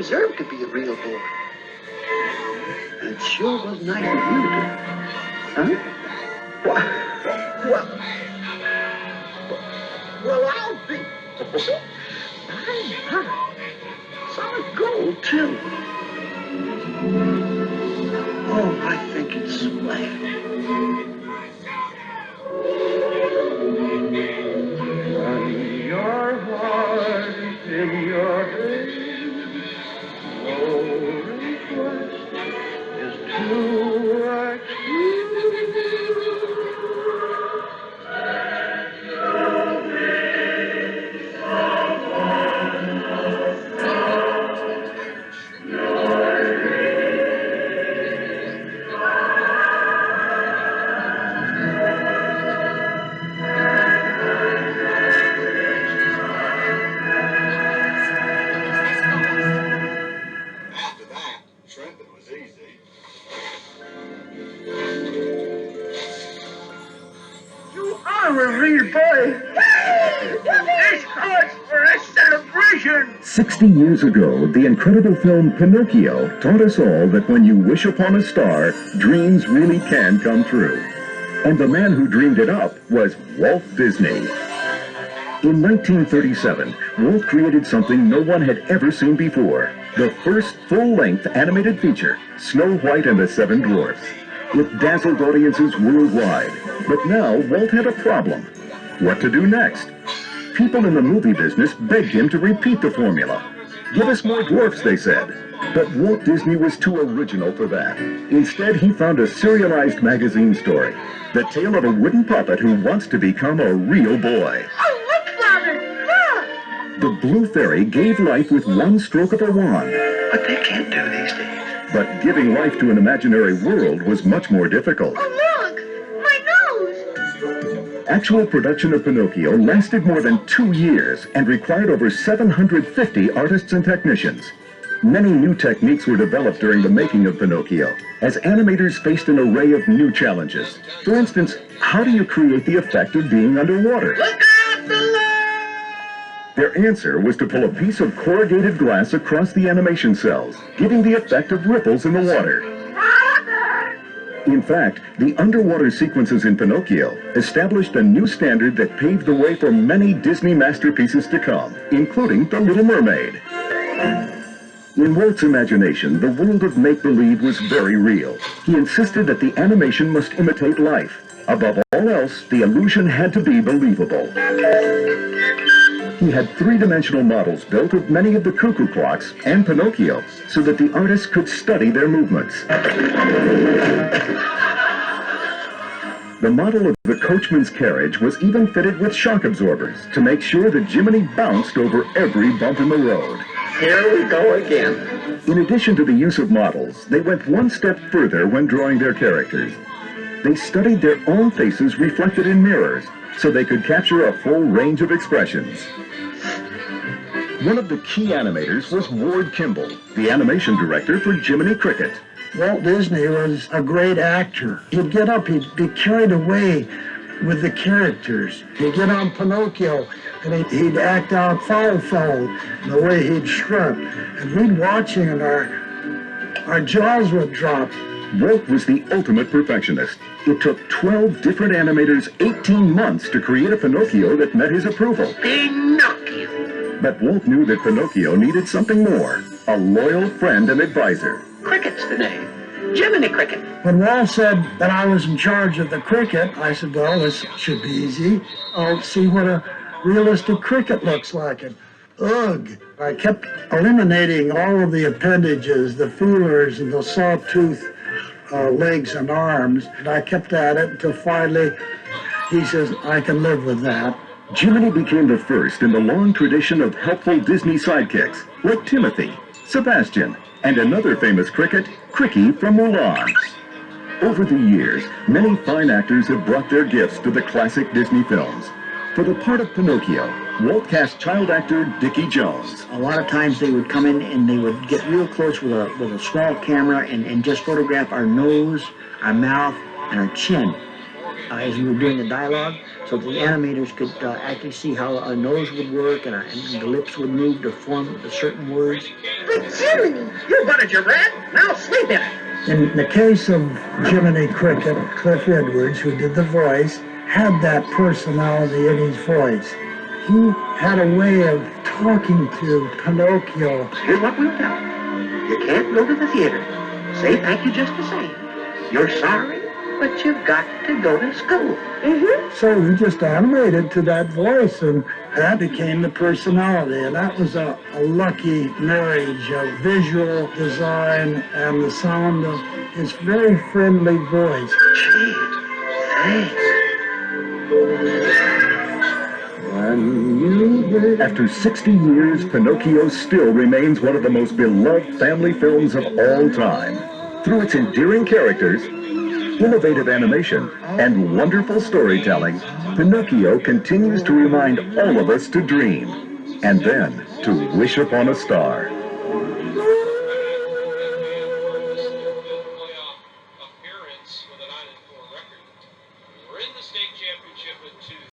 deserved to be a real boy. And it sure was nice of you to. Huh? Well, I'll be. Solid gold, too. Oh, I think it's swell. Your heart in your head, no request is too After that, shrimping was easy. You are a real boy. This calls for a celebration. 60 years ago, the incredible film Pinocchio taught us all that when you wish upon a star, dreams really can come true. And the man who dreamed it up was Walt Disney. In 1937, Walt created something no one had ever seen before, the first full-length animated feature, Snow White and the Seven Dwarfs. It dazzled audiences worldwide, but now Walt had a problem. What to do next? People in the movie business begged him to repeat the formula. Give us more dwarfs, they said. But Walt Disney was too original for that. Instead, he found a serialized magazine story, the tale of a wooden puppet who wants to become a real boy. Oh, look, Father, look! The Blue Fairy gave life with one stroke of a wand. What they can't do these days. But giving life to an imaginary world was much more difficult. Oh, look! My nose! Actual production of Pinocchio lasted more than 2 years and required over 750 artists and technicians. Many new techniques were developed during the making of Pinocchio, as animators faced an array of new challenges. For instance, how do you create the effect of being underwater? Look out below! Their answer was to pull a piece of corrugated glass across the animation cells, giving the effect of ripples in the water. In fact, the underwater sequences in Pinocchio established a new standard that paved the way for many Disney masterpieces to come, including The Little Mermaid. In Walt's imagination, the world of make-believe was very real. He insisted that the animation must imitate life. Above all else, the illusion had to be believable. He had three-dimensional models built of many of the cuckoo clocks and Pinocchio so that the artists could study their movements. The model of the coachman's carriage was even fitted with shock absorbers to make sure that Jiminy bounced over every bump in the road. Here we go again. In addition to the use of models, they went one step further when drawing their characters. They studied their own faces reflected in mirrors so they could capture a full range of expressions. One of the key animators was Ward Kimball, the animation director for Jiminy Cricket. Walt Disney was a great actor. He'd get up, he'd be carried away with the characters. He'd get on Pinocchio, and he'd act out Foul, the way he'd shrimp. And we'd watch him, and our jaws would drop. Walt was the ultimate perfectionist. It took 12 different animators 18 months to create a Pinocchio that met his approval. Pinocchio. But Walt knew that Pinocchio needed something more, a loyal friend and advisor. Cricket's the name. Jiminy Cricket. When Walt said that I was in charge of the cricket, I said, well, this should be easy. I'll see what a realistic cricket looks like. And ugh! I kept eliminating all of the appendages, the feelers and the sawtooth legs and arms. And I kept at it until finally he says, I can live with that. Jiminy became the first in the long tradition of helpful Disney sidekicks, like Timothy, Sebastian, and another famous cricket, Cricky from Mulan. Over the years, many fine actors have brought their gifts to the classic Disney films. For the part of Pinocchio, Walt cast child actor Dickie Jones. A lot of times they would come in and they would get real close with a small camera and just photograph our nose, our mouth, and our chin. as we were doing the dialogue, so that the animators could actually see how a nose would work and the lips would move to form certain words. But Jiminy, you wanted your rat, now sleep in it. In the case of Jiminy Cricket, Cliff Edwards, who did the voice, had that personality in his voice. He had a way of talking to Pinocchio. Here's what we'll tell him. You can't go to the theater. Say thank you just the same. You're sorry, but you've got to go to school. So he just animated to that voice, and that became the personality. And that was a lucky marriage of visual design and the sound of his very friendly voice. Gee, thanks. After 60 years, Pinocchio still remains one of the most beloved family films of all time. Through its endearing characters, innovative animation, and wonderful storytelling, Pinocchio continues to remind all of us to dream, and then to wish upon a star.